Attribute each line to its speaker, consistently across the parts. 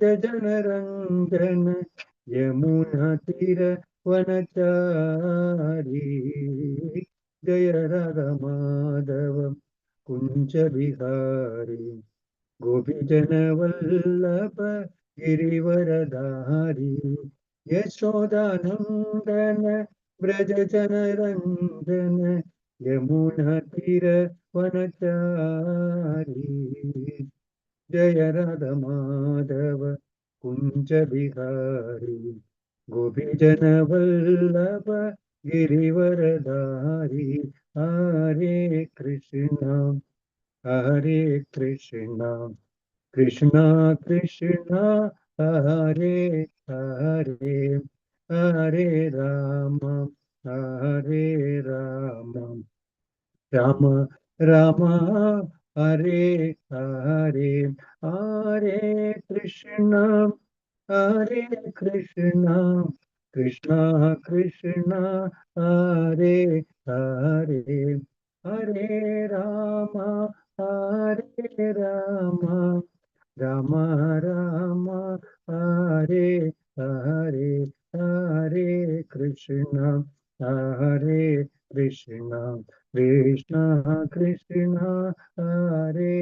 Speaker 1: ब्रजजनरञ्जन यमुनातीरवनचारी जय राधमाधव कुञ्जविहारी गोपीजनवल्लभ गिरिवरधारी यशोदानन्दन ब्रजजनरञ्जन यमुनातीरवनचारी जय राधमाधव कुञ्जविहारी गोपीजनवल्लभ गिरिवरधारी हरे कृष्ण कृष्ण कृष्ण हरे हरे हरे राम राम राम हरे हरे हरे कृष्ण कृष्ण कृष्ण हरे हरे हरे राम राम राम हरे हरे हरे कृष्ण कृष्ण कृष्ण हरे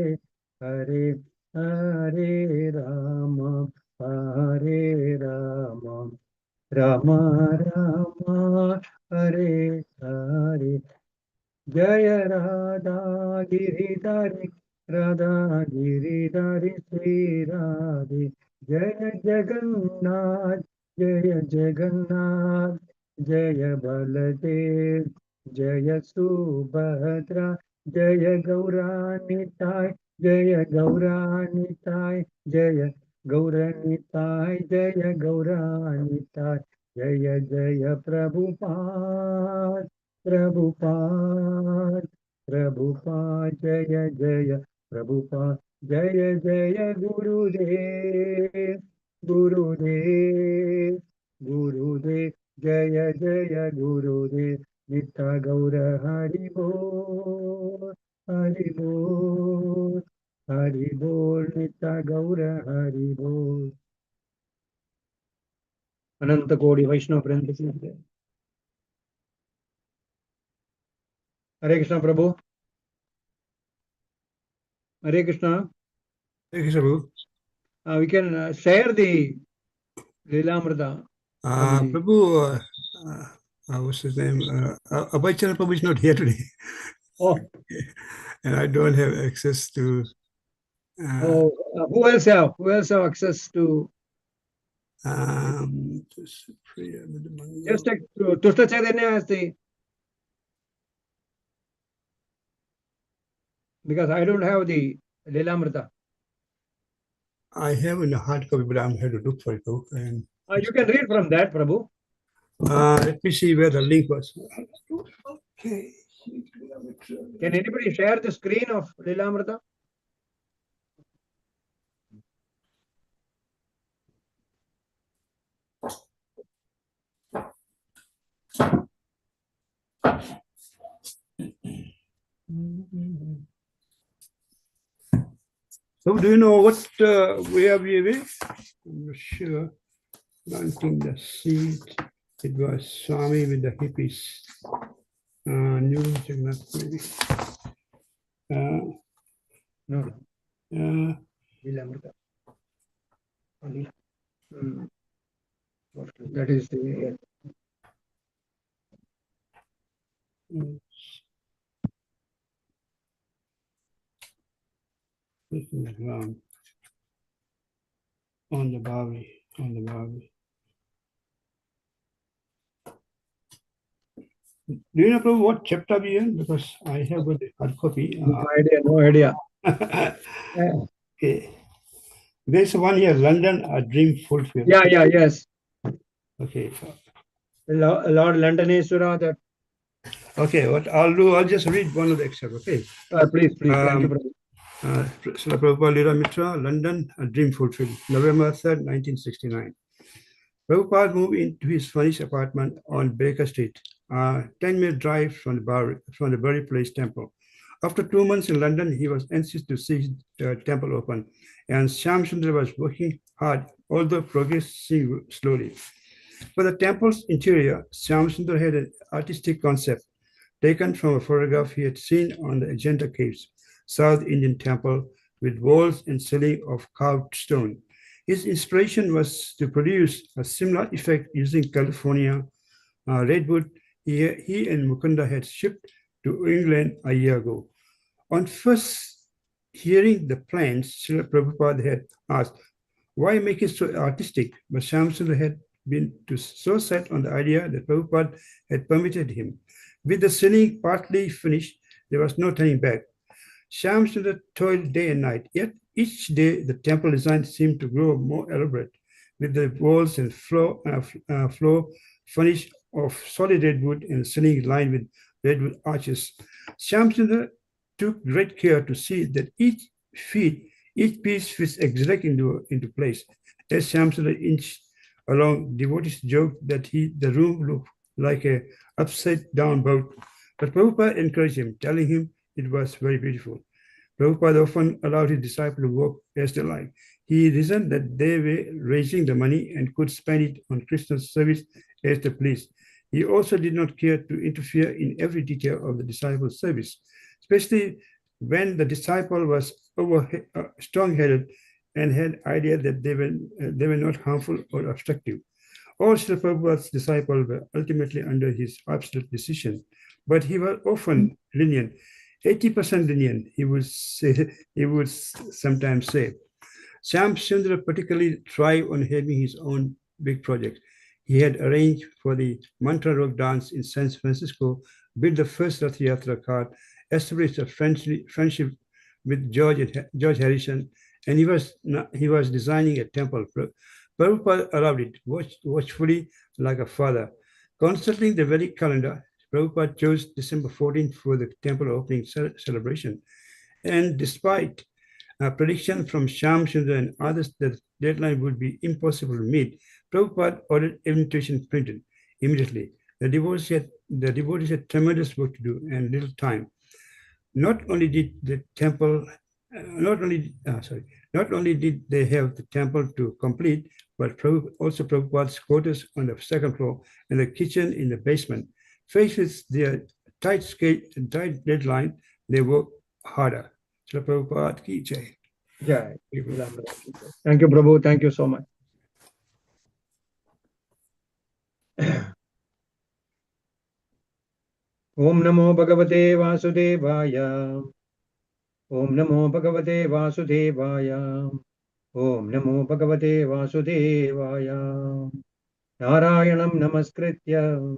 Speaker 1: हरे हरे राम राम राम हरे हरे जय राधा गिरिधारी श्री राधे जय जगन्नाथ जय बलदेव जय सुभद्रा जय गौरानिताय जय गौरानिताय जय गौरानिताय जय गौरानिताय जय जय प्रभुपाद जय जय प्रभुपाद जय जय गुरुदेव जय जय गुरुदेव नित्य गौर हरि बोल नित्य गौर हरि बोल। अनंत कोटि वैष्णव वृंद से हरे कृष्ण प्रभु। Hare Krishna.
Speaker 2: Hare Krishna, Prabhu.
Speaker 1: We can share the Lilamrita.
Speaker 2: Prabhu, what's his name? Abhaychana Prabhu is not here today.
Speaker 1: Oh.
Speaker 2: And I don't have access to.
Speaker 1: Who else have access to? Just take Tushta Chaitanya as the. Because I don't have the Lilamrita.
Speaker 2: I have in a hard copy, but I'm here to look for it. And
Speaker 1: you can read from that, Prabhu.
Speaker 2: Let me see where the link was. Okay.
Speaker 1: Can anybody share the screen of Lilamrita?
Speaker 2: So, do you know what where we were? I'm not sure. Planting the seed. It was Swami with the hippies. New Jagannath, maybe.
Speaker 1: No.
Speaker 2: Lilamrita.
Speaker 1: That is the.
Speaker 2: This is on the Bali. Do you know what chapter we in? Because I have got a hard copy.
Speaker 1: No idea.
Speaker 2: Okay. There's one here, London, a dream fulfilled.
Speaker 1: Yes.
Speaker 2: Okay.
Speaker 1: Lord Londoneswara, that.
Speaker 2: Okay, what I'll do, I'll just read one of the excerpt, okay?
Speaker 1: Please. Thank you, brother.
Speaker 2: Srila Prabhupada Lila Mitra, London, a dream fulfilled, November 3rd, 1969. Prabhupada moved into his furnished apartment on Baker Street, a 10-minute drive from the Bury Place Temple. After 2 months in London, he was anxious to see the temple open, and Shyamsundar was working hard, although progressing slowly. For the temple's interior, Shyamsundar had an artistic concept taken from a photograph he had seen on the Ajanta Caves, South Indian temple with walls and ceiling of carved stone. His inspiration was to produce a similar effect using California redwood he and Mukunda had shipped to England a year ago. On first hearing the plans, Srila Prabhupada had asked, why make it so artistic? But Shyamsundar had been so set on the idea that Prabhupada had permitted him. With the ceiling partly finished, there was no turning back. Shyamsundar toiled day and night, yet each day the temple design seemed to grow more elaborate, with the walls and floor furnished of solid redwood and ceiling lined with redwood arches. Shyamsundar took great care to see that each piece fits exactly into place. As Shyamsundar inched along, devotees joked that the room looked like a upside down boat. But Prabhupada encouraged him, telling him it was very beautiful. Prabhupada often allowed his disciples to work as they liked. He reasoned that they were raising the money and could spend it on Krishna's service as they pleased. He also did not care to interfere in every detail of the disciples' service, especially when the disciple was strong-headed and had idea that they were not harmful or obstructive. All Srila Prabhupada's disciples were ultimately under his absolute decision, but he was often lenient. 80% lenient, he would sometimes say. Shyamsundar particularly thrived on having his own big project. He had arranged for the Mantra Rock dance in San Francisco, built the first Rath Yatra cart, established a friendship with George Harrison, and he was designing a temple. Prabhupada allowed it watchfully like a father. Consulting the Vedic calendar, Prabhupada chose December 14th for the temple opening celebration. And despite a prediction from Shyamsundar and others that the deadline would be impossible to meet, Prabhupada ordered invitation printed immediately. The devotees had tremendous work to do and little time. Not only did they have the temple to complete, but also Prabhupada's quarters on the second floor and the kitchen in the basement. Faced with their tight deadline, they worked harder. Srila Prabhupada ki jai.
Speaker 1: Jai. Thank you, Prabhu. Thank you so much. Om Namo Bhagavate Vasudevaya. Om Namo Bhagavate Vasudevaya. Om Namo Bhagavate Vasudevaya. Narayanam Namaskritya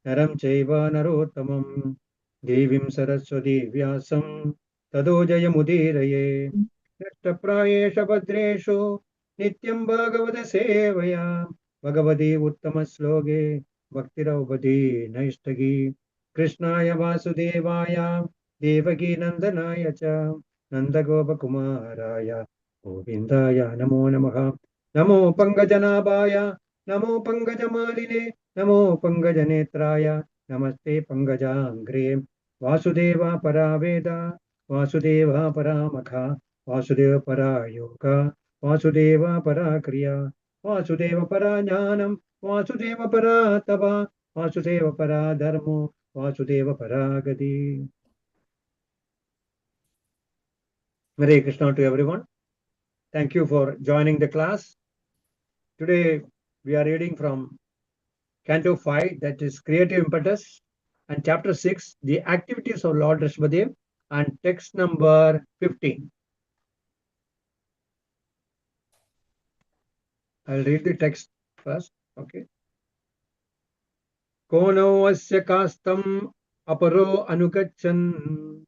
Speaker 1: Naram Chaiva Narottamam Devim Saraswati Vyasam Tado Jayamudiraye Nashtaprayesha Bhadreshu Nityam Bhagavata Sevaya Bhagavati Uttama Sloge Bhaktiravati Naistagi Krishnaya Vasudevaya Devaki Nandanaya Cha Nandagopakumaraya Govindaya Namo Namaha Namo Pangajanabhaya Namo Pangajamaline Namo Pangajanetraya Namaste Pangajangre Vasudeva Paraveda Vasudeva Paramakha Vasudeva Parayoga Vasudeva Parakriya Vasudeva Paranyanam Vasudeva Paratava Vasudeva Paradharmo Vasudeva Paragati. Hare Krishna to everyone. Thank you for joining the class. Today we are reading from Canto 5, that is Creative Impetus, and Chapter 6, The Activities of Lord Rishmadev, and text number 15. I'll read the text first. Okay. Kono asya kastam aparo anugachan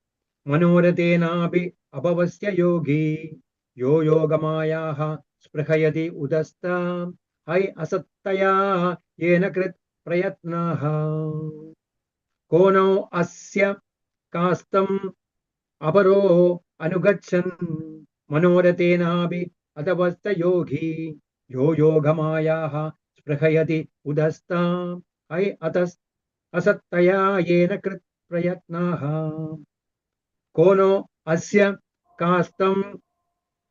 Speaker 1: manoratenabi abhavasya yogi yo yogamayaha sprahayati udasta hai asattaya yena krit prayatnaha. Kono asya kastam aparo anugachan manoratenabi adavasta yogi yo yogamayaha sprahayati udasta hai asattaya yena krit prayatnaha. Kono asya kastam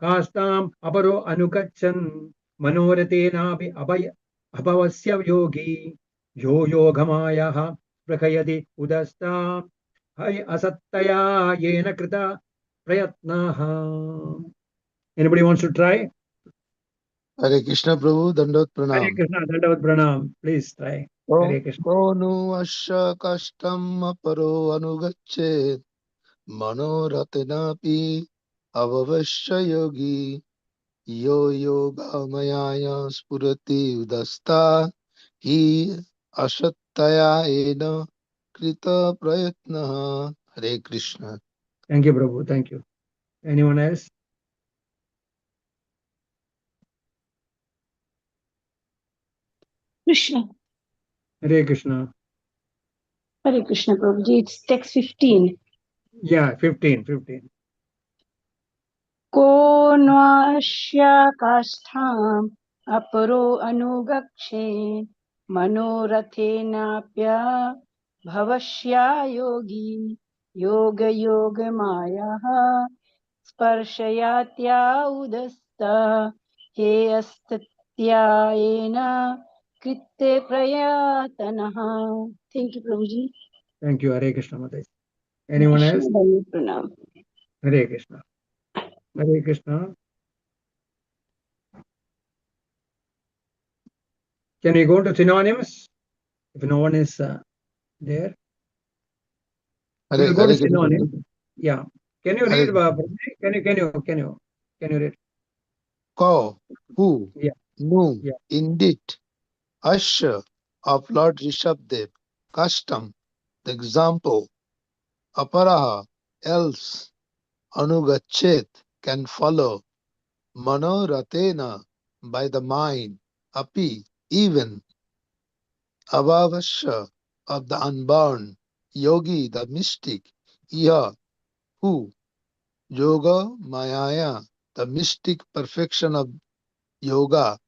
Speaker 1: aparo anukachan manoratenabhi abhavasya yogi yo yogamaya prakayati udasta hai asattaya yena krita prayatnaha. Anybody wants to try?
Speaker 3: Hare Krishna Prabhu, Dandot
Speaker 1: Hare
Speaker 3: Pranam.
Speaker 1: Krishna, Dandavat Pranam. Please try. Hare Krishna.
Speaker 3: Konu asya kashtam aparo anugachet manoratenapi avavasya yogi yo yoga mayaya spurati udasta hi asattaya ena krita prayatnaha. Hare Krishna.
Speaker 1: Thank you, Prabhu. Thank you. Anyone else?
Speaker 4: Krishna.
Speaker 1: Hare Krishna.
Speaker 4: Hare Krishna Prabhuji. It's text 15.
Speaker 1: Yeah, 15.
Speaker 4: Ko nvashya kastham aparo anugakshe manorathenapya bhavashya yogi yoga yoga maya स्पर्शयात्या उदस्त hey अस्त्यायेन कृत्ते प्रयातनः. Thank you, Prabhuji.
Speaker 1: Thank you, Hare Krishna Mataji. Anyone else?
Speaker 4: Pranam.
Speaker 1: Hare Krishna. Hare Krishna. Can we go to synonyms? If no one is there, we will go to
Speaker 3: Hare Krishna.
Speaker 1: synonyms. Yeah. Can you
Speaker 3: Hare
Speaker 1: read? Prabhuji? Can you read?
Speaker 3: Ko, who,
Speaker 1: Yeah.
Speaker 3: whom,
Speaker 1: Yeah.
Speaker 3: indeed, Asha of Lord Rishabdev, custom, the example, Aparaha, else, Anugachet, can follow, Manoratena, by the mind, Api, even, Avavasha, of the unborn, Yogi, the mystic, Iha, who, Yoga, Mayaya, the mystic perfection of yoga,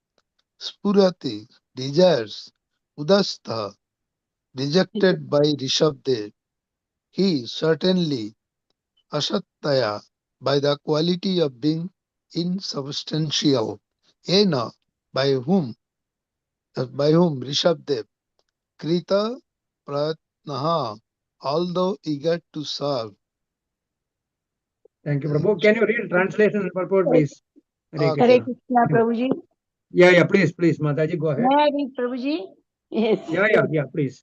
Speaker 3: Spurati, desires, Udastha, rejected by Rishabdev. He certainly, Ashattaya, by the quality of being insubstantial. Ena, by whom Rishabdev, Krita Pratnaha, although eager to serve.
Speaker 1: Thank you, Prabhu. Can you read translation and purport, please? Hare
Speaker 4: Hare
Speaker 3: Okay.
Speaker 1: Krishna.
Speaker 4: Krishna Prabhuji.
Speaker 1: Yeah, please, Mataji, go ahead.
Speaker 4: May I read Prabhuji? Yes.
Speaker 1: Yeah, please.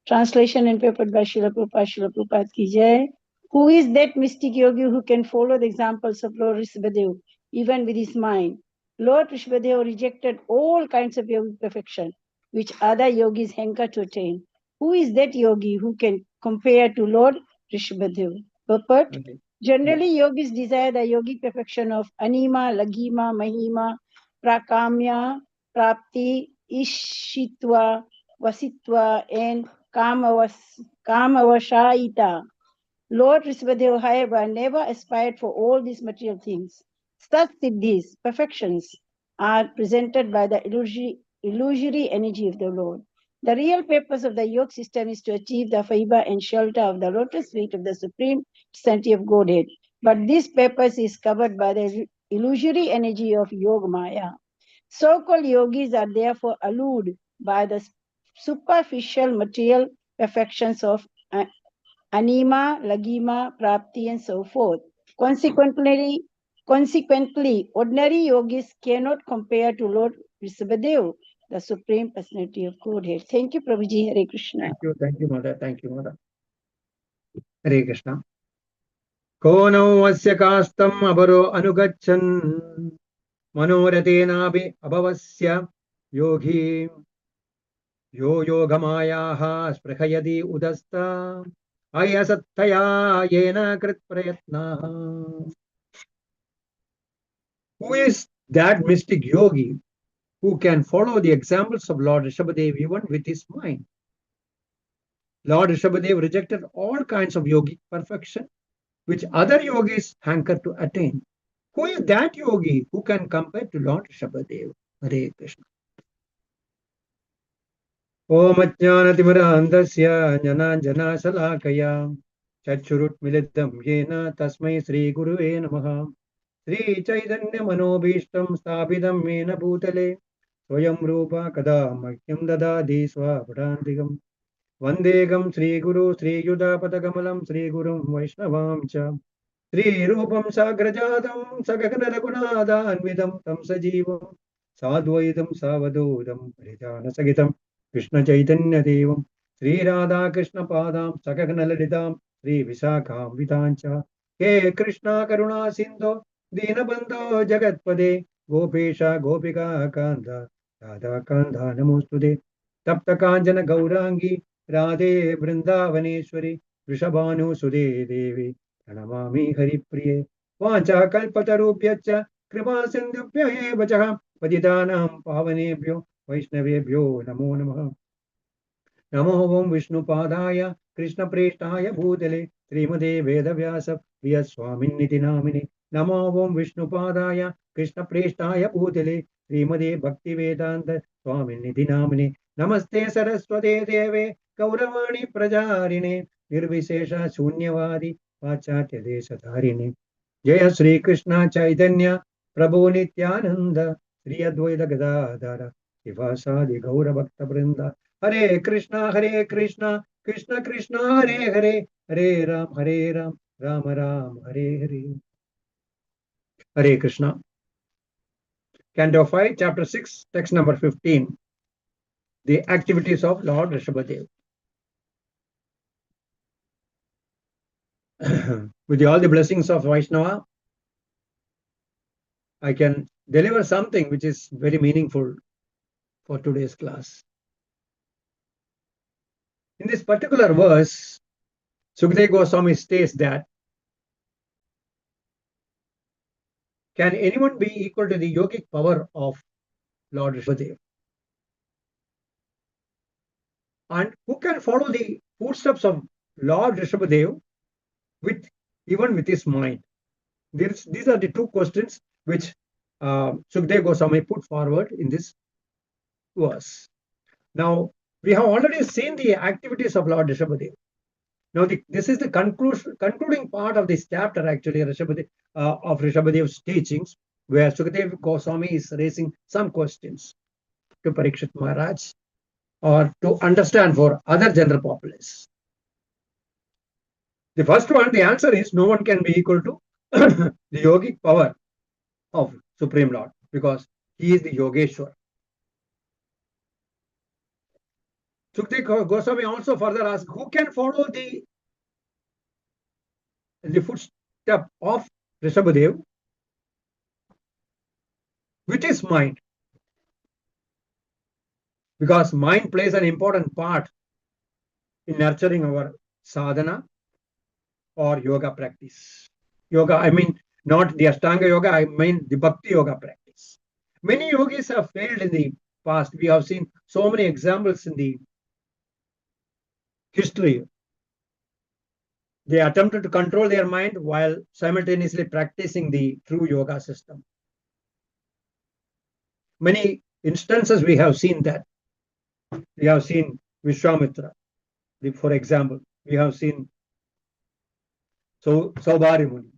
Speaker 4: Translation and papered by Srila Prabhupada. Srila Prabhupada ki jai. Who is that mystic yogi who can follow the examples of Lord Rishabdev even with his mind? Lord Rishabdev rejected all kinds of yogic perfection which other yogis hanker to attain. Who is that yogi who can compare to Lord Rishabdev? Purport.
Speaker 1: Okay.
Speaker 4: Generally, yogis desire the yogic perfection of anima, lagima, mahima, prakamya, prapti, ishitva, vasitva, and kamavashaita. Lord Rishabdev, however, never aspired for all these material things. Such siddhis, perfections, are presented by the illusory energy of the Lord. The real purpose of the yoga system is to achieve the favor and shelter of the lotus feet of the Supreme Personality of Godhead. But this purpose is covered by the illusory energy of Yoga Maya. So-called yogis are therefore allured by the superficial material perfections of anima, lagima, prapti, and so forth. Consequently, ordinary yogis cannot compare to Lord Rishabdev, the Supreme Personality of Godhead. Thank you, Prabhuji. Hare Krishna.
Speaker 1: Thank you, Mother. Hare Krishna. Kono asya kastam abaro anugachan manoratenabhi abhavasya yogi yo yogamayaha sprahayadi udasta ayasattaya yena krit prayatna. Who is that mystic yogi who can follow the examples of Lord Rishabdev even with his mind? Lord Rishabdev rejected all kinds of yogic perfection which other yogis hanker to attain. Who is that yogi who can compare to Lord Rishabdev? Hare Krishna. Om Ajnanatimira Andasya Jnana Jana Salakaya चक्षुरुन्मिलितं येन तस्मै श्रीगुरुवे नमः। श्रीचैतन्यमनोभीष्टं स्थापितं येन भूतले स्वयं रूपा कदा मह्यं ददाति स्वपदान्तिकम्। वन्देकं श्रीगुरु श्रीयुतापदकमलं श्रीगुरुं वैष्णवां च श्रीरूपं साग्रजातं सगगनरघुनाथान्वितं तं सजीवं साद्वैतं सावधूतं परिजानसहितं कृष्णचैतन्यदेवं श्रीराधाकृष्णपादां सगगनललितां श्रीविशाखान्वितां च हे कृष्णा करुणा सिन्धो दीनबन्धो जगत्पदे गोपेश गोपिका कान्त राधाकान्त नमोऽस्तुते तप्तकाञ्चन गौराङ्गी राधे वृन्दावनेश्वरि वृषभानुसुते देवी प्रणमामि हरिप्रिये वाञ्छाकल्पतरुभ्यश्च कृपा सिन्धुभ्य एव च पतितानां पावनेभ्यो वैष्णवेभ्यो नमो नमः। नमो ओं विष्णुपादाय कृष्णप्रेष्ठाय भूतले श्रीमते वेदव्यास प्रियस्वामिन्निति नामिने नमो ओं विष्णुपादाय कृष्णप्रेष्ठाय भूतले श्रीमते भक्तिवेदान्त स्वामिन्निति नामिने नमस्ते सरस्वते देवे गौरवाणी प्रचारिणे निर्विशेष शून्यवादी पाश्चात्य देशधारिणे जय श्री कृष्ण चैतन्य प्रभु नित्यानंद श्री अद्वैत गदाधर शिवासादि गौर भक्त वृंद हरे कृष्णा कृष्ण कृष्ण हरे हरे हरे राम राम राम हरे हरे। हरे Krishna. Canto 5, Chapter 6, Text number 15. The activities of Lord Rishabhadev. With all the blessings of Vaishnava, I can deliver something which is very meaningful for today's class. In this particular verse, Sukadeva Goswami states that can anyone be equal to the yogic power of Lord Rishabhadev? And who can follow the footsteps of Lord Rishabhadev even with his mind? These are the two questions which Sukadeva Goswami put forward in this verse. Now, we have already seen the activities of Lord Rishabhadev. Now, this is the concluding part of this chapter, actually, of Rishabhadev's teachings, where Sukadeva Goswami is raising some questions to Parikshit Maharaj or to understand for other general populace. The first one, the answer is no one can be equal to the yogic power of Supreme Lord because he is the Yogeshwar. Sukadeva Goswami also further asks, who can follow the footstep of Rishabhadev with his mind? Because mind plays an important part in nurturing our sadhana or yoga practice. Yoga, I mean, not the Ashtanga yoga, I mean the Bhakti yoga practice. Many yogis have failed in the past. We have seen so many examples in the history. They attempted to control their mind while simultaneously practicing the true yoga system. Many instances we have seen that. We have seen Vishwamitra, for example. We have seen Saubhari Muni.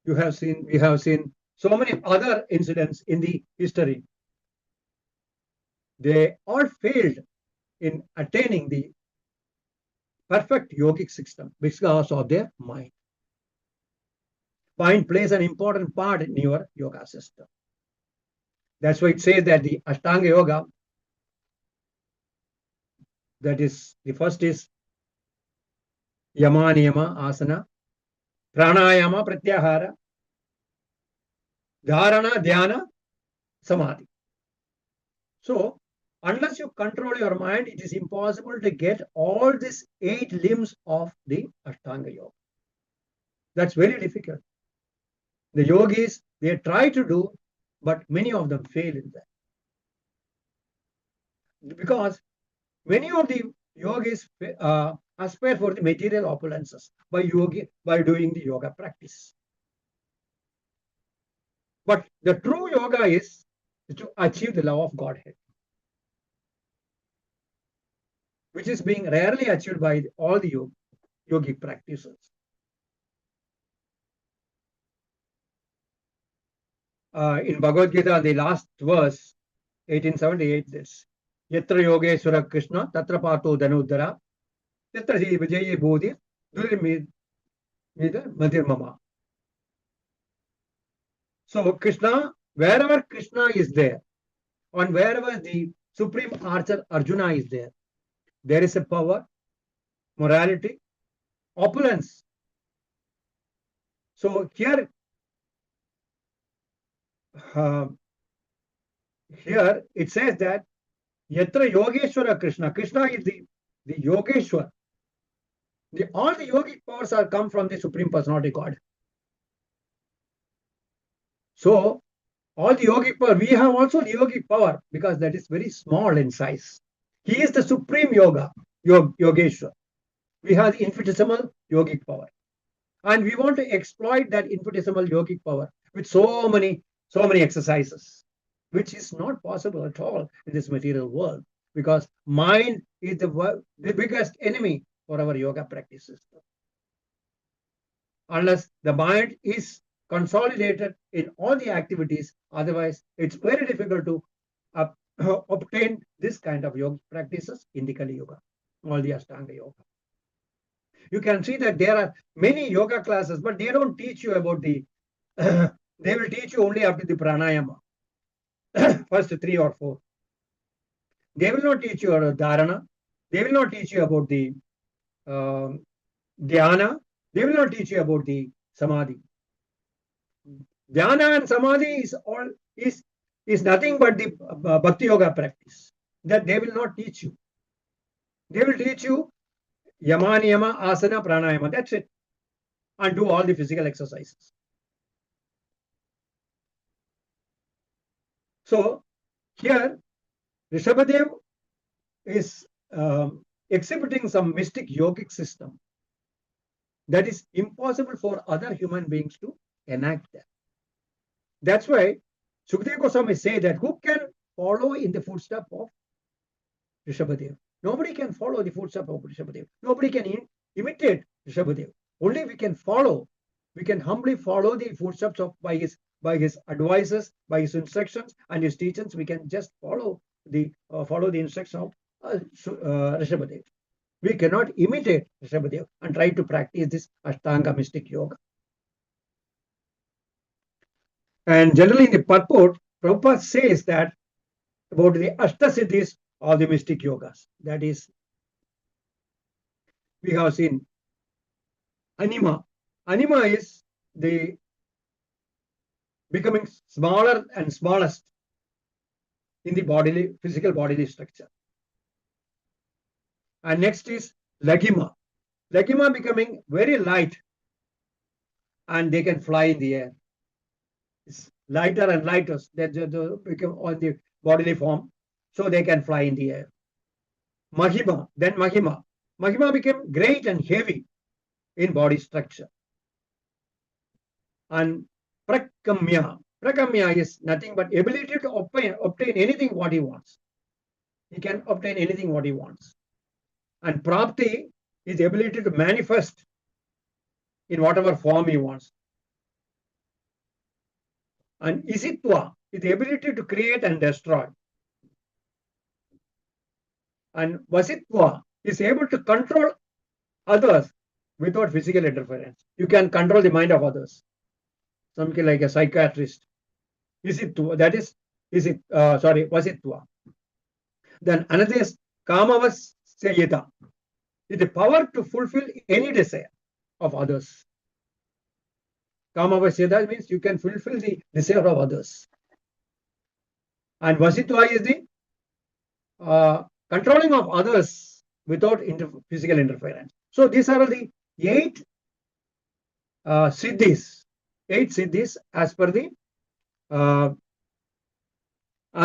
Speaker 1: We have seen so many other incidents in the history. They all failed in attaining the perfect yogic system because of their mind. Mind plays an important part in your yoga system. That's why it says that the Ashtanga yoga, that is, the first is Yama, Niyama, Asana, Pranayama, Pratyahara, Dharana, Dhyana, Samadhi. So, unless you control your mind, it is impossible to get all these 8 limbs of the Ashtanga yoga. That's very difficult. The yogis, they try to do, but many of them fail in that. Because many of the yogis aspire for the material opulences by doing the yoga practice. But the true yoga is to achieve the love of Godhead, which is being rarely achieved by all the yogic practices. in Bhagavad Gita, the last verse, 1878, this Yatra Yogeshwara Krishna, Tatra Pato Dhanudara, Yatra Ji Vijayi Bodhi, Durimid Madir Mama. So Krishna, wherever Krishna is there, and wherever the supreme archer Arjuna is there is a power, morality, opulence. So here it says that Yatra Yogeshwara Krishna, Krishna is the Yogeshwar. All the yogic powers are come from the Supreme Personality God. So all the yogic power, we have also the yogic power because that is very small in size. He is the supreme Yogeshwar. We have the infinitesimal yogic power. And we want to exploit that infinitesimal yogic power with so many exercises, which is not possible at all in this material world because mind is the biggest enemy for our yoga practices. Unless the mind is consolidated in all the activities, otherwise it's very difficult to obtain this kind of yoga practices in the Kali Yoga, all the Ashtanga Yoga. You can see that there are many yoga classes, but they don't teach you about the, they will teach you only up to the pranayama, first 3 or 4. They will not teach you about dharana. They will not teach you about the dhyana. They will not teach you about the samadhi. Dhyana and samadhi is nothing but the bhakti yoga practice that they will not teach you. They will teach you yama, niyama, asana, pranayama. That's it. And do all the physical exercises. So here, Rishabhadev is exhibiting some mystic yogic system that is impossible for other human beings to enact that. That's why Sukadeva Goswami say that who can follow in the footsteps of Rishabhadev? Nobody can follow the footsteps of Rishabhadev. Nobody can imitate Rishabhadev. Only we can follow. We can humbly follow the footsteps of by his advices, by his instructions and his teachings. We can just follow the instruction of Rishabhadev. We cannot imitate Rishabhadev and try to practice this Ashtanga mystic yoga. And generally in the purport, Prabhupada says that about the Ashtasiddhis or the mystic yogas. That is, we have seen anima. Anima is the becoming smaller and smallest in the physical bodily structure. And next is Lagima. Lagima becoming very light and they can fly in the air. It's lighter and lighter. They become on the bodily form, so they can fly in the air. Mahima, then Mahima. Mahima became great and heavy in body structure. And Prakamya. Prakamya is nothing but ability to obtain anything what he wants. He can obtain anything what he wants. And Prapti is the ability to manifest in whatever form he wants. And Isitwa is the ability to create and destroy. And Vasitva is able to control others without physical interference. You can control the mind of others. Something like a psychiatrist. Vasitva. Then another is Kamavasyayita. Is the power to fulfill any desire of others. Kamavasyayita means you can fulfill the desire of others. And Vasitva is the controlling of others without physical interference. So these are the 8 siddhis. 8 siddhis as per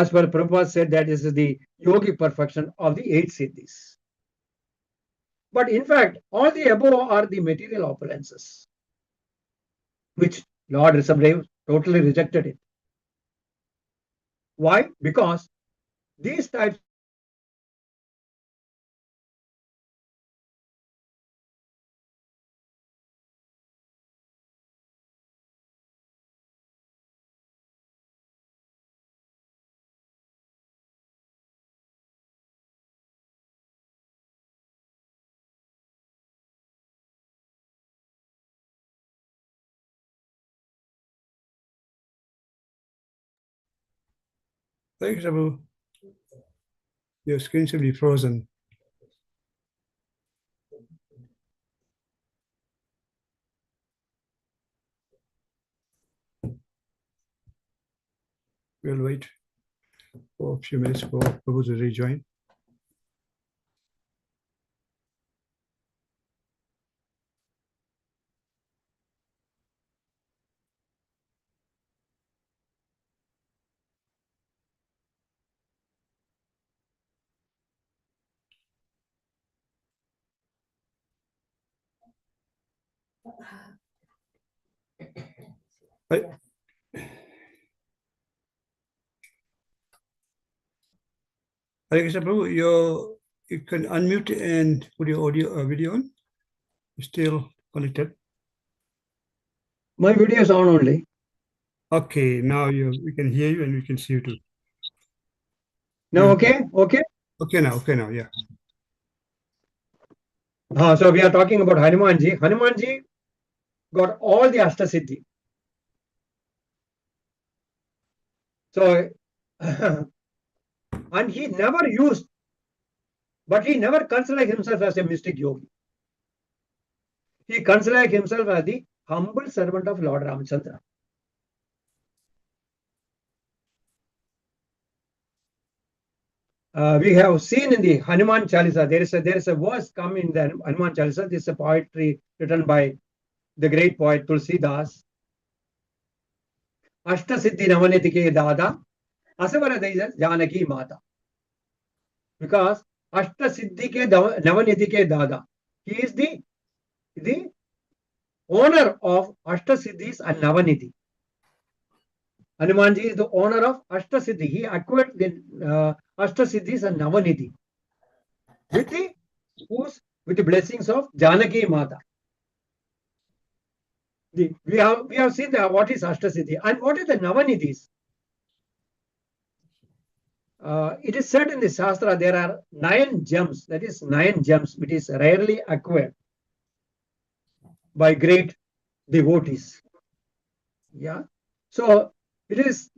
Speaker 1: Prabhupada said that this is the yogic perfection of the 8 siddhis. But in fact, all the above are the material opulences, which Lord Rishabhadev totally rejected it. Why? Because these types
Speaker 2: Thanks, Abu. Your screen should be frozen. We'll wait for a few minutes for Prabhu to rejoin. Hare Krishna, Prabhu, you can unmute and put your audio video on. You're still connected.
Speaker 1: My video is on only.
Speaker 2: Okay, now we can hear you and we can see you too.
Speaker 1: Now, okay? Okay?
Speaker 2: Okay now, yeah.
Speaker 1: So we are talking about Hanumanji. Hanumanji got all the Ashtasiddhi. So, and he never used, but he never considered himself as a mystic yogi. He considered himself as the humble servant of Lord Ramchandra. We have seen in the Hanuman Chalisa, there is a verse come in the Hanuman Chalisa. This is a poetry written by the great poet Tulsidas. Ashtasiddhi Navanitike Dada, Asavara Deja Janaki Mata. Because Ashtasiddhike Navanitike Dada. He is the owner of Ashtasiddhis and Navaniti. Hanumanji is the owner of Ashtasiddhi. He acquired the Ashtasiddhis and Navaniti with the blessings of Janaki Mata. We have seen what is Ashtasiddhi and what is the Navanidhis. It is said in the Shastra there are 9 gems, that is 9 gems, which is rarely acquired by great devotees. Yeah. So it is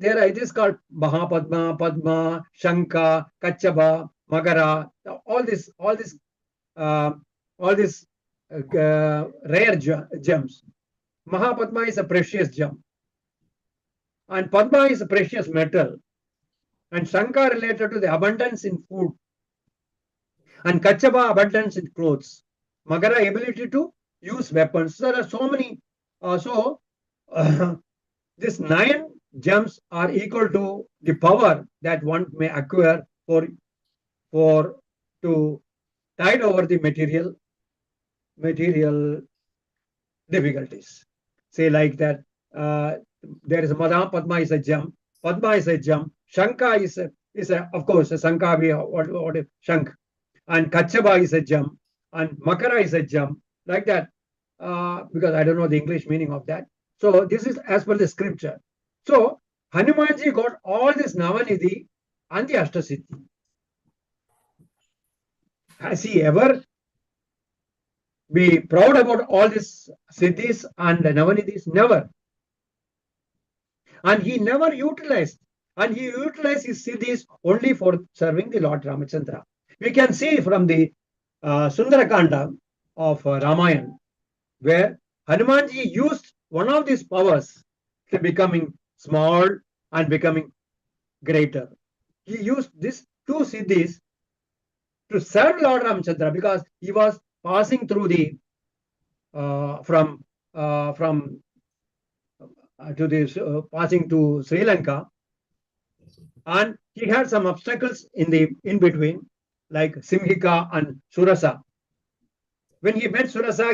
Speaker 1: called Mahapadma, Padma, Shanka, Kachaba, Magara, all these rare gems. Mahapadma is a precious gem. And Padma is a precious metal. And Shanka related to the abundance in food. And Kachaba, abundance in clothes. Magara, ability to use weapons. There are so many. These 9 gems are equal to the power that one may acquire to tide over the material difficulties. Say like that, there is Madha, Padma is a gem. Padma is a gem. Shanka is of course a Shanka. What is Shank? And Kachaba is a gem. And Makara is a gem. Like that, because I don't know the English meaning of that. So this is as per the scripture. So Hanumanji got all this Navanidhi and the Ashtasiddhi. Has he ever be proud about all these siddhis and Navanidhis? Never. And he never utilized. And he utilized his siddhis only for serving the Lord Ramachandra. We can see from the Sundarakanda of Ramayana, where Hanumanji used one of these powers to becoming small and becoming greater. He used these 2 siddhis to serve Lord Ramchandra because he was passing through the passing to Sri Lanka, and he had some obstacles in between, like Simhika and Surasa. When he met Surasa,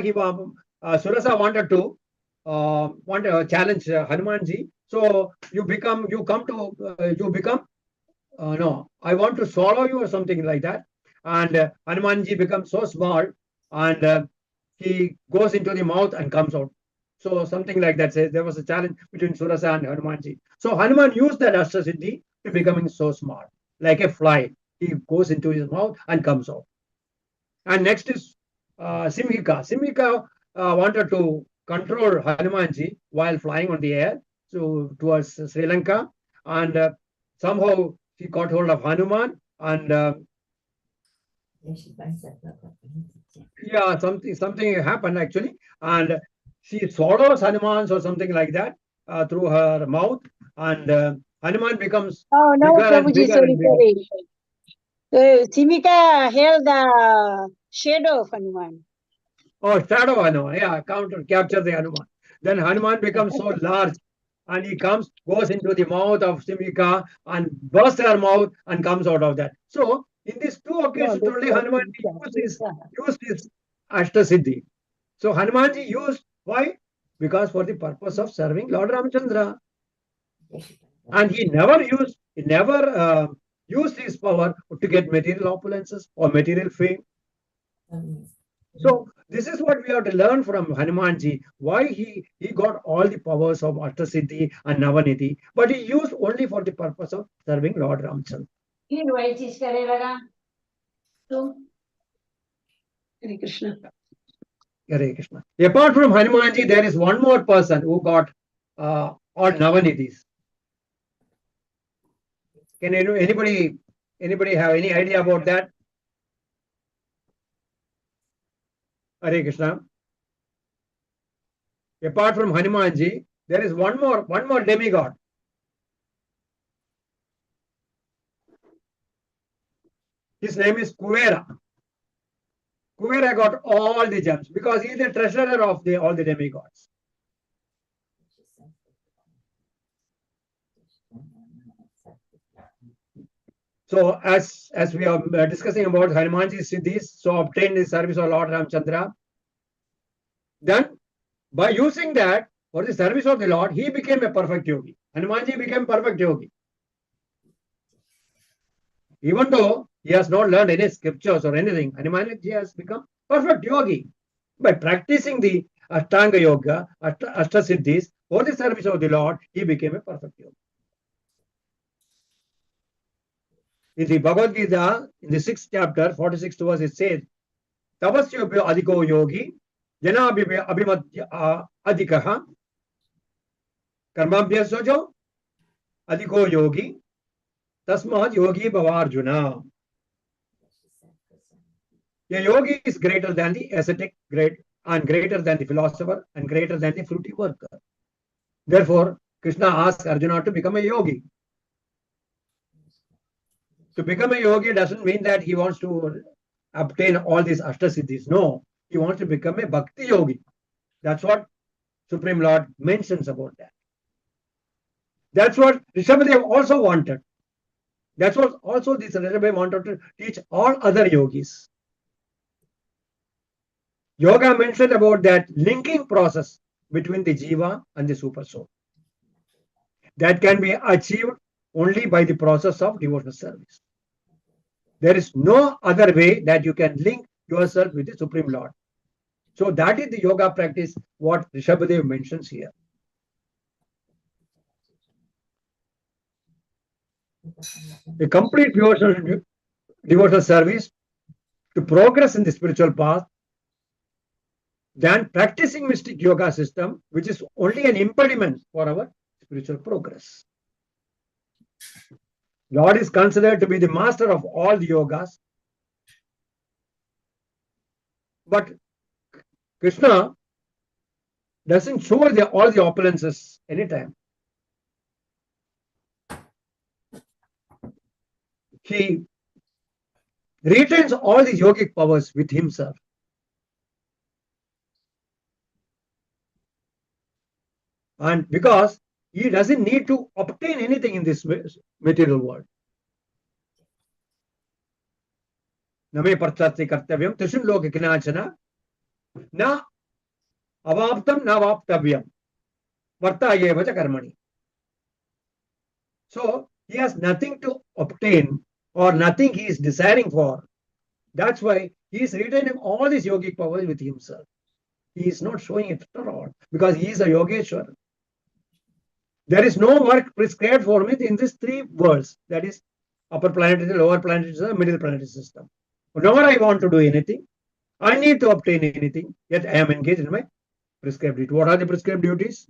Speaker 1: Surasa wanted to challenge Hanumanji. So no, I want to swallow you or something like that. And Hanumanji becomes so small, and he goes into the mouth and comes out. So something like that says there was a challenge between Surasa and Hanumanji. So Hanuman used that Ashtasiddhi to becoming so small, like a fly. He goes into his mouth and comes out. And next is Simhika. Simhika wanted to control Hanumanji while flying on the air towards Sri Lanka, and somehow she caught hold of Hanuman and yeah, something happened actually, and she swallows Hanuman or something like that through her mouth, and Hanuman becomes
Speaker 4: Oh no,
Speaker 1: bigger and
Speaker 4: Prabhuji,
Speaker 1: bigger
Speaker 4: sorry,
Speaker 1: and bigger.
Speaker 4: sorry. Simika held the shadow of Hanuman.
Speaker 1: Oh, shadow Hanuman, yeah, capture the Hanuman. Then Hanuman becomes so large, and he goes into the mouth of Simika and bursts her mouth and comes out of that. So in these two
Speaker 4: No,
Speaker 1: occasions
Speaker 4: this
Speaker 1: only
Speaker 4: was
Speaker 1: Hanuman used his Ashtasiddhi. So Hanumanji used why? Because for the purpose of serving Lord Ramchandra. And he never used his power to get material opulences or material fame. So this is what we have to learn from Hanumanji, why he got all the powers of Ashtasiddhi and Navanidhi, but he used only for the purpose of serving Lord Ramchandra.
Speaker 4: Hare Krishna.
Speaker 1: Hare Krishna. Apart from Hanumanji, there is one more person who got all Navanidhis. Can anybody have any idea about that? Hare Krishna. Apart from Hanumanji, there is one more demigod. His name is Kuvera. Kuvera got all the gems because he is the treasurer of all the demigods. So as we are discussing about Hanumanji's siddhis, so obtained the service of Lord Ramchandra. Then by using that for the service of the Lord, he became a perfect yogi. Hanumanji became perfect yogi. Even though he has not learned any scriptures or anything, Hanumanji has become perfect yogi. By practicing the Ashtanga Yoga, Ashtasiddhis, for the service of the Lord, he became a perfect yogi. In the Bhagavad Gita, in the 6th chapter, 46th verse, it says, Tavasyabhya adhiko yogi, janabhya abhimadya adhikaha, karmabhya sojo, adhiko yogi, tasmad yogi bhavarjuna. A yogi is greater than the ascetic, and greater than the philosopher, and greater than the fruity worker. Therefore, Krishna asks Arjuna to become a yogi. To become a yogi doesn't mean that he wants to obtain all these ashtasiddhis. No, he wants to become a bhakti yogi. That's what Supreme Lord mentions about that. That's what Rishabhadev also wanted. That's what also this Rishabhadev wanted to teach all other yogis. Yoga mentioned about that linking process between the jiva and the super soul. That can be achieved only by the process of devotional service. There is no other way that you can link yourself with the Supreme Lord. So that is the yoga practice, what Rishabhadev mentions here. A complete devotional service to progress in the spiritual path, than practicing mystic yoga system, which is only an impediment for our spiritual progress. Lord is considered to be the master of all the yogas, but Krishna doesn't show all the opulences anytime. He retains all the yogic powers with himself. And because he doesn't need to obtain anything in this material world. Name parchati kartavyam tishun loka kinachana na avaptam na vaptavyam varta yevacha karmani. So he has nothing to obtain or nothing he is desiring for. That's why he is retaining all these yogic powers with himself. He is not showing it at all because he is a yogeshwar. There is no work prescribed for me in these three worlds, that is upper planetary, lower planetary system, middle planetary system. Whenever I want to do anything, I need to obtain anything, yet I am engaged in my prescribed duty. What are the prescribed duties?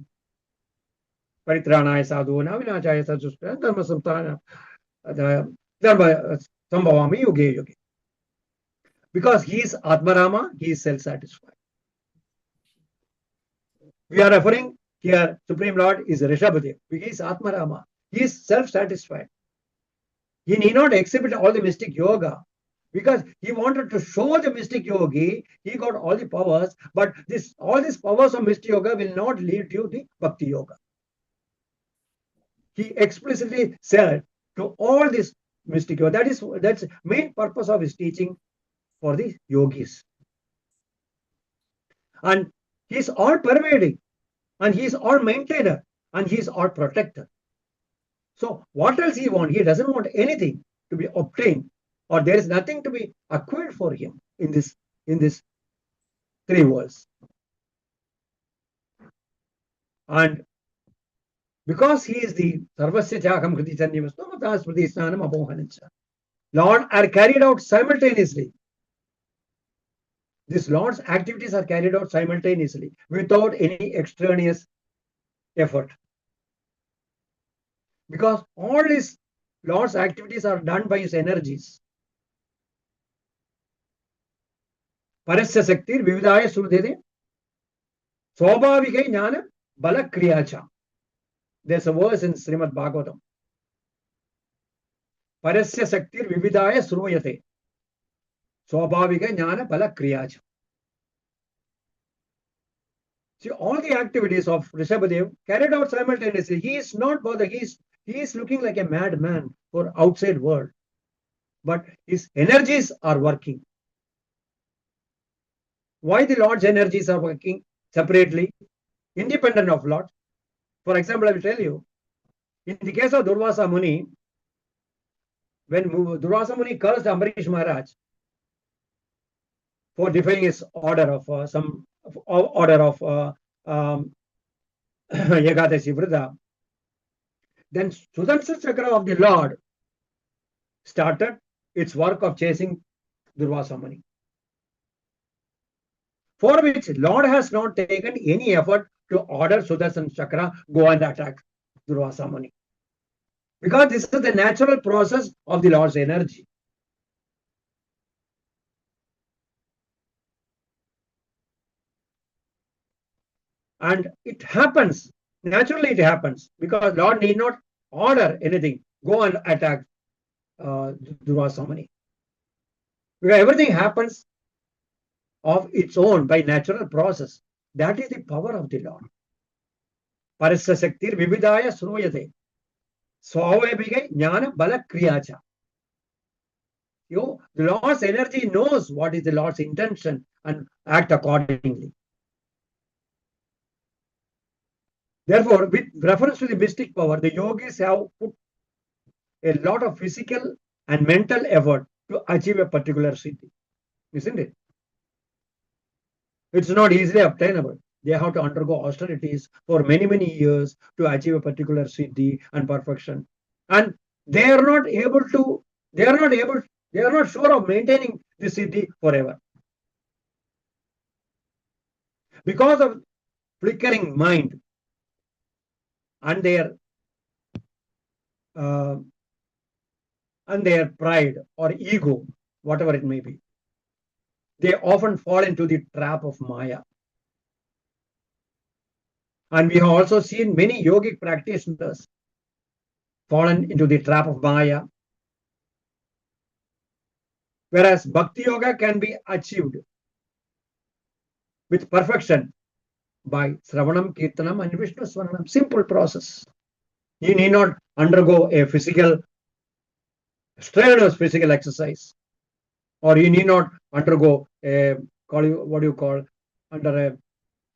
Speaker 1: Paritranaya sadhuna vinachaya sadhustra dharma samstana. Sambhavami Yuge Yuge. Because he is Atmarama, he is self-satisfied. We are referring here, Supreme Lord is Rishabhadev. He is Atmarama. He is self-satisfied. He need not exhibit all the mystic yoga because he wanted to show the mystic yogi. He got all the powers, but all these powers of mystic yoga will not lead you to the bhakti yoga. He explicitly said to all this mystic yoga. That's main purpose of his teaching for the yogis. And he's all pervading, and he's all maintainer, and he's all protector. So what else he want? He doesn't want anything to be obtained, or there is nothing to be acquired for him in this three worlds. And because he is the Sarvasya Chakam Kriti Chanyamastamatas Smriti Snanam Apohanancha, Lord are carried out simultaneously. These Lord's activities are carried out simultaneously without any extraneous effort. Because all these Lord's activities are done by his energies. Parasya Saktir Vividaya Sudhede Swabhavika Jnana Bala Kriyacha. There's a verse in Srimad Bhagavatam. Parasya Saktir Vividaya Survayate Swabhavika Jnana Bala Kriyacha. See, all the activities of Rishabhadev carried out simultaneously. He is not bothered. He is looking like a madman for outside world. But his energies are working. Why the Lord's energies are working separately, independent of Lord? For example, I will tell you, in the case of Durvasa Muni, when Durvasa Muni cursed Ambarish Maharaj for defying his order of Ekadashi Vrita, then Sudarshan Chakra of the Lord started its work of chasing Durvasa Muni, for which Lord has not taken any effort to order Sudarshan Chakra go and attack Durvasa Muni. Because this is the natural process of the Lord's energy. And it happens, naturally it happens, because Lord need not order anything, go and attack Durvasa Muni. Because everything happens of its own by natural process. That is the power of the Lord. Parasya Saktir Vividaya Sruyate Swavabhiga Jnana Bala Kriyacha. The Lord's energy knows what is the Lord's intention and act accordingly. Therefore, with reference to the mystic power, the yogis have put a lot of physical and mental effort to achieve a particular siddhi. Isn't it? It's not easily obtainable. They have to undergo austerities for many, many years to achieve a particular siddhi and perfection. And they are not sure of maintaining the siddhi forever. Because of flickering mind and their pride or ego, whatever it may be, they often fall into the trap of Maya. And we have also seen many yogic practitioners fallen into the trap of Maya. Whereas Bhakti Yoga can be achieved with perfection by Sravanam, Kirtanam and Vishnu Swaranam. Simple process. You need not undergo a strenuous physical exercise, or you need not undergo under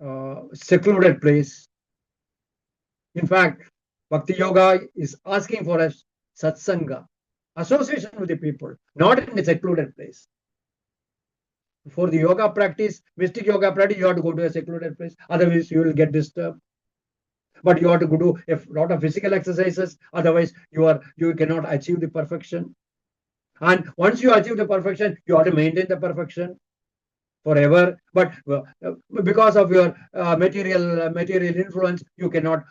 Speaker 1: a secluded place. In fact, Bhakti Yoga is asking for a satsanga, association with the people, not in a secluded place. For the yoga practice, mystic yoga practice, you have to go to a secluded place. Otherwise, you will get disturbed. But you have to do a lot of physical exercises. Otherwise, you cannot achieve the perfection. And once you achieve the perfection, you have to maintain the perfection forever. But because of your material influence, you cannot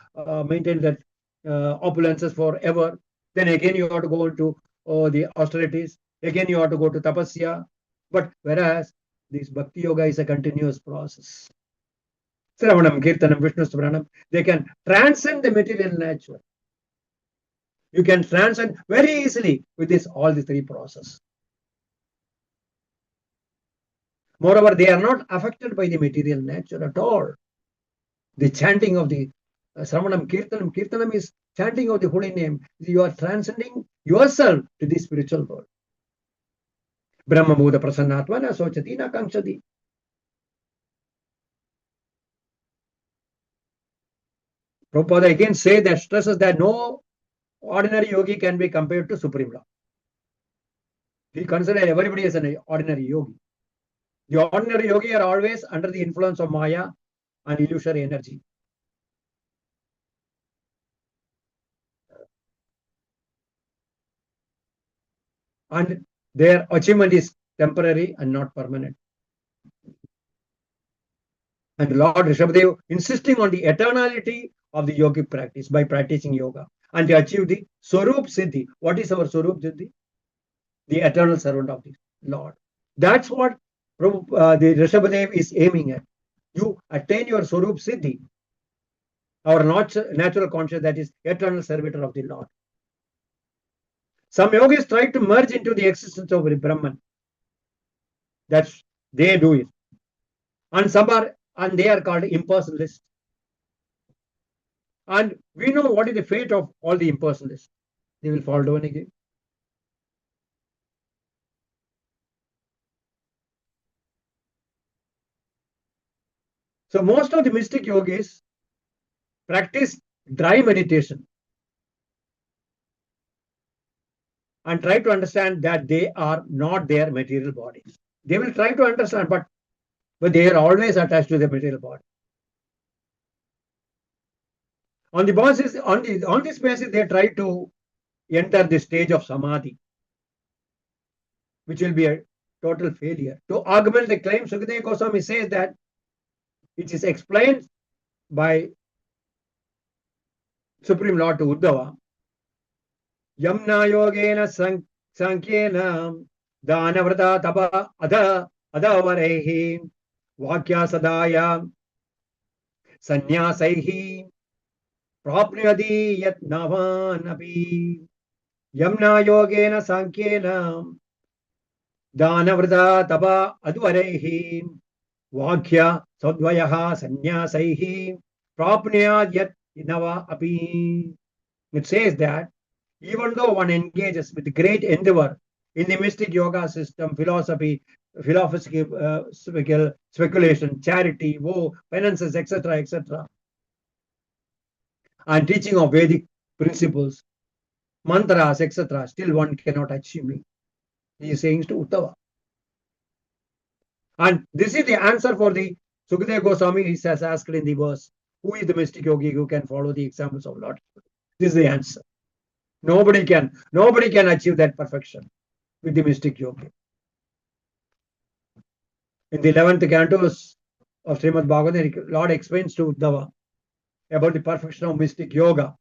Speaker 1: maintain that opulences forever. Then again you have to go into the austerities. Again you have to go to tapasya. But whereas this bhakti yoga is a continuous process. Sravanam, Kirtanam, Vishnu Smaranam, they can transcend the material nature. You can transcend very easily with all these three processes. Moreover, they are not affected by the material nature at all. The chanting of the Sravanam, Kirtanam is chanting of the holy name. You are transcending yourself to the spiritual world. Brahma Buddha Prasannatva na sochati na kankshati. Prabhupada again say that stresses that no ordinary yogi can be compared to Supreme Lord. He considers everybody as an ordinary yogi. The ordinary yogi are always under the influence of Maya and illusory energy. And their achievement is temporary and not permanent. And Lord Rishabhadev insisting on the eternality of the yogic practice by practicing yoga and to achieve the Swarup Siddhi. What is our Swarup Siddhi? The eternal servant of the Lord. That's what the Rishabhadev is aiming at. You attain your Swarup Siddhi, our natural consciousness, that is eternal servitor of the Lord. Some yogis try to merge into the existence of the Brahman. That's they do it. And some are, and they are called impersonalists. And we know what is the fate of all the impersonalists. They will fall down again. So most of the mystic yogis practice dry meditation and try to understand that they are not their material bodies. They will try to understand, but they are always attached to the material body. On this basis, they try to enter the stage of samadhi, which will be a total failure. To augment the claim, Sukadeva Goswami says that it is explained by Supreme Lord to Uddhava. Yamna yogena sankyena danavrata tapa adavarehi vakya sadaya sanyasaihi prapniyadi yat navanapi. Yamna yogena sankyena danavrata tapa adavarehi vakya sadvayaha sanyasaihi prapniyad yat nava api. It says that even though one engages with great endeavor in the mystic yoga system, philosophy, philosophical speculation, charity, woe, penances, etc., etc., and teaching of Vedic principles, mantras, etc., still one cannot achieve me. He is saying to Uddhava. And this is the answer for the Sukadeva Goswami. He says, asked in the verse, who is the mystic yogi who can follow the examples of Lord? This is the answer. Nobody can achieve that perfection with the mystic yogi. In the 11th cantos of Srimad Bhagavatam, Lord explains to Uddhava about the perfection of mystic yoga.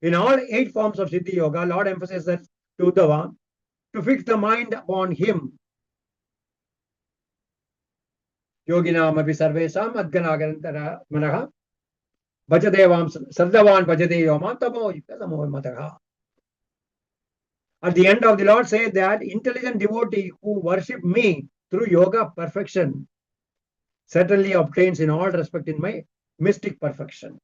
Speaker 1: In all 8 forms of Siddhi yoga, Lord emphasizes that to Uddhava to fix the mind upon him. Yoginam api sarvesam adganagantara manaha bhajadevam sardavan bhajade yoma tamo yukasamo mataha. At the end of the Lord says that intelligent devotee who worship me through yoga perfection certainly obtains in all respect in my mystic perfection.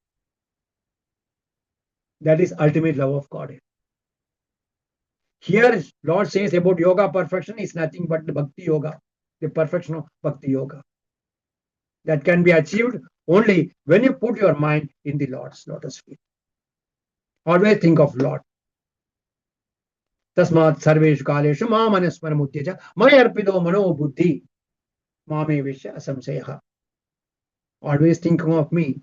Speaker 1: That is ultimate love of God. Here Lord says about yoga perfection is nothing but the bhakti yoga, the perfection of bhakti yoga. That can be achieved only when you put your mind in the Lord's lotus feet. Always think of Lord. Tasmat sarveshu kaleshu mamanasmaramutyaja mayarpido mano buddhi mame vishya asamseha. Always thinking of me.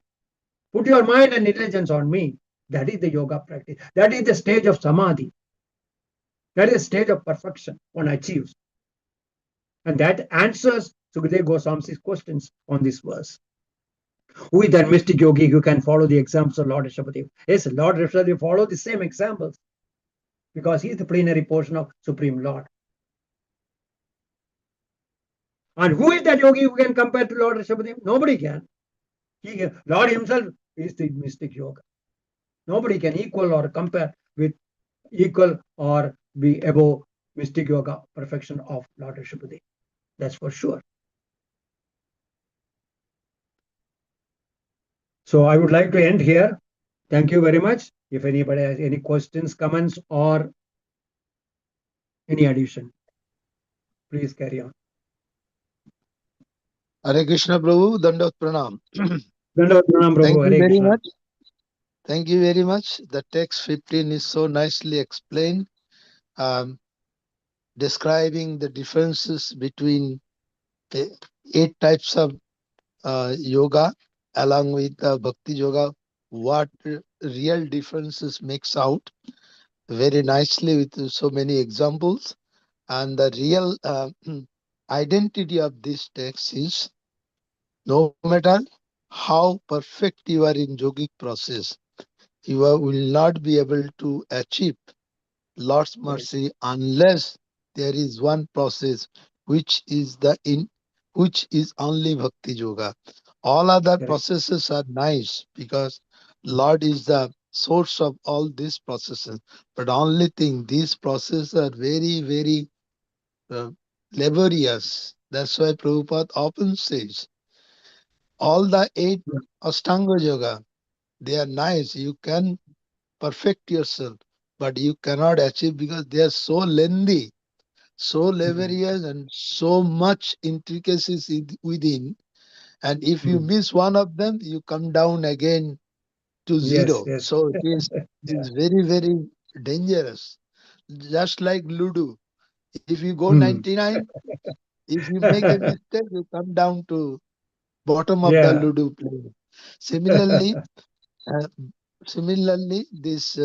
Speaker 1: Put your mind and intelligence on me. That is the yoga practice. That is the stage of samadhi. That is the stage of perfection one achieves. And that answers Sukadeva Goswami's questions on this verse. Who is that mystic yogi who can follow the examples of Lord Rishabhadev? Yes, Lord Rishabhadev followed the same examples. because he is the plenary portion of Supreme Lord. And who is that yogi who can compare to Lord Rishabhadev? Nobody can. Lord himself is the mystic yoga. Nobody can equal or compare with equal or be above mystic yoga perfection of Lord Rishabhadev. That's for sure. So I would like to end here. Thank you very much. If anybody has any questions, comments, or any addition, please carry on.
Speaker 3: Hare Krishna Prabhu, Dandavat Pranam.
Speaker 1: Dandavad Pranam, Prabhu.
Speaker 3: Thank you
Speaker 1: Hare
Speaker 3: very
Speaker 1: Krishna.
Speaker 3: much. Thank you very much. The text 15 is so nicely explained, describing the differences between the 8 types of yoga along with Bhakti Yoga, what real differences makes out very nicely with so many examples. And the real identity of this text is no matter how perfect you are in yogic process, will not be able to achieve Lord's
Speaker 1: Correct.
Speaker 3: mercy unless there is one process which is which is only Bhakti Yoga. All other
Speaker 1: Correct.
Speaker 3: processes are nice because Lord is the source of all these processes. But only thing, these processes are very, very uh, laborious. That's why Prabhupada often says all the 8 Ashtanga Yoga, they are nice. You can perfect yourself, but you cannot achieve because they are so lengthy, so
Speaker 1: Mm.
Speaker 3: laborious, and so much intricacies within. And if you
Speaker 1: Mm.
Speaker 3: miss one of them, you come down again to
Speaker 1: Yes,
Speaker 3: zero.
Speaker 1: yes.
Speaker 3: So
Speaker 1: Yeah.
Speaker 3: is very, very dangerous. Just like Ludo. If you go
Speaker 1: Mm.
Speaker 3: 99, if you make a mistake, you come down to bottom of the
Speaker 1: Yeah.
Speaker 3: Ludo plane. Similarly, uh, similarly, these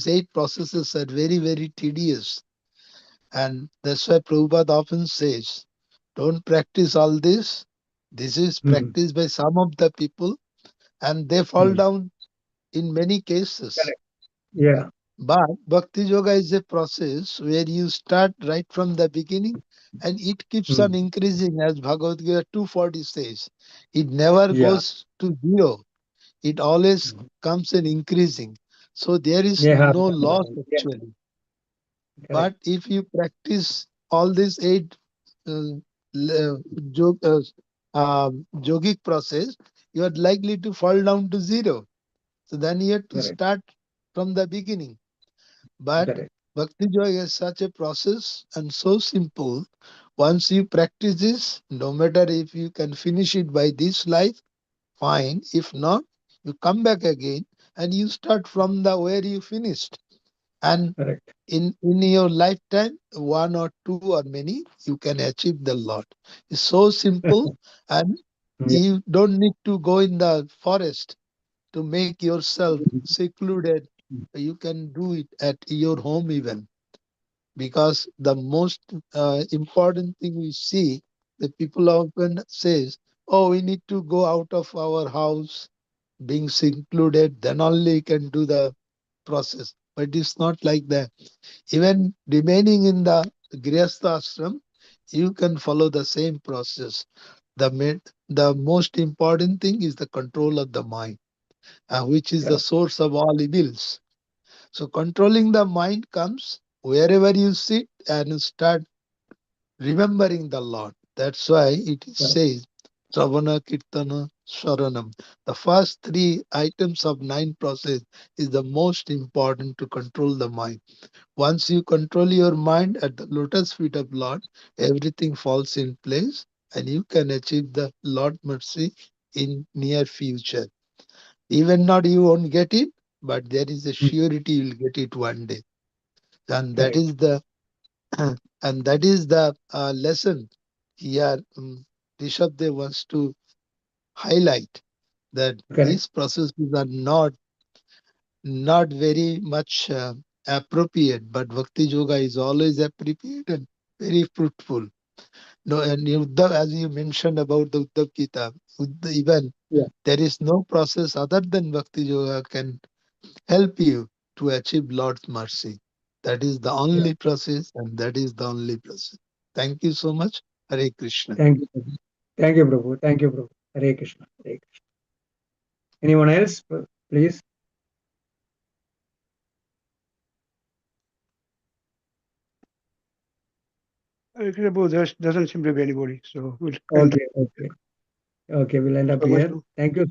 Speaker 3: 8 processes are very, very tedious. And that's why Prabhupada often says, don't practice all this. This is
Speaker 1: Mm.
Speaker 3: practiced by some of the people and they fall
Speaker 1: Mm.
Speaker 3: down in many cases.
Speaker 1: Correct. Yeah.
Speaker 3: But Bhakti Yoga is a process where you start right from the beginning and it keeps on
Speaker 1: Mm.
Speaker 3: increasing, as Bhagavad Gita 240 says. It never
Speaker 1: Yeah.
Speaker 3: goes to zero. It always
Speaker 1: Mm.
Speaker 3: comes in increasing. So there is
Speaker 1: Yeah.
Speaker 3: no loss
Speaker 1: Yeah.
Speaker 3: actually.
Speaker 1: Correct.
Speaker 3: But if you practice all these 8 le- yogic process, you are likely to fall down to zero. So then you have to
Speaker 1: Correct.
Speaker 3: start from the beginning. But
Speaker 1: Correct.
Speaker 3: Bhakti Yoga is such a process and so simple. Once you practice this, no matter if you can finish it by this life, fine. If not, you come back again and you start from the where you finished. And
Speaker 1: Correct.
Speaker 3: in your lifetime, one or two or many, you can achieve the Lord. It's so simple, and
Speaker 1: Yeah.
Speaker 3: you don't need to go in the forest to make yourself secluded. You can do it at your home even, because the most important thing we see, the people often says, oh, we need to go out of our house, being secluded, then only can do the process. But it's not like that. Even remaining in the Grihastha ashram, you can follow the same process. The most important thing is the control of the mind, which is the
Speaker 1: Correct.
Speaker 3: source of all evils. So controlling the mind comes wherever you sit and start remembering the Lord. That's why it
Speaker 1: Correct.
Speaker 3: says, Sravana Kirtana Sharanam. The first 3 items of 9 process is the most important to control the mind. Once you control your mind at the lotus feet of Lord, everything falls in place and you can achieve the Lord mercy in near future. Even not you won't get it, but there is a
Speaker 1: Mm.
Speaker 3: surety you'll get it one day. And that
Speaker 1: Correct.
Speaker 3: is the and that is the lesson here. Rishabh wants to highlight that
Speaker 1: Correct.
Speaker 3: these processes are not very much appropriate, but Bhakti Yoga is always appropriate and very fruitful. No, and Uddhav, as you mentioned about the Uddhav Gita, even
Speaker 1: Yeah.
Speaker 3: there is no process other than Bhakti Yoga can help you to achieve Lord's mercy. That is the only process, and that is the only process. Thank you so much. Hare Krishna.
Speaker 1: Thank you. Prabhu. Thank you, Prabhu. Thank you, Prabhu. Hare Krishna. Hare Krishna. Anyone else, please?
Speaker 2: There doesn't seem to be anybody, so we'll end.
Speaker 1: Okay. Okay, we'll end up
Speaker 2: So much,
Speaker 1: here.
Speaker 2: Prabhu.
Speaker 1: Thank you,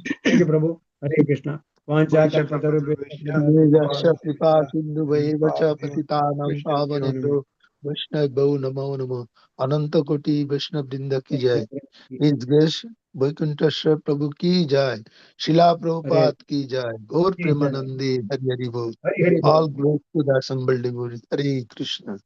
Speaker 1: Prabhu. Hare Krishna. Vancha
Speaker 3: Yasya kripa sindhu vacha
Speaker 2: Krishna.
Speaker 3: patitanam pavanebhyo Vaishnavyo namo namo. Ananta koti Vaishnav Vrinda ki jai. His grace Vaikuntheswar Prabhu ki jai. Srila Prabhupada ki jai. Gaur Premanandi Hari Hari Bol.
Speaker 1: Hari Hari Bol.
Speaker 3: All glory to the assembled devotees. Hare Krishna.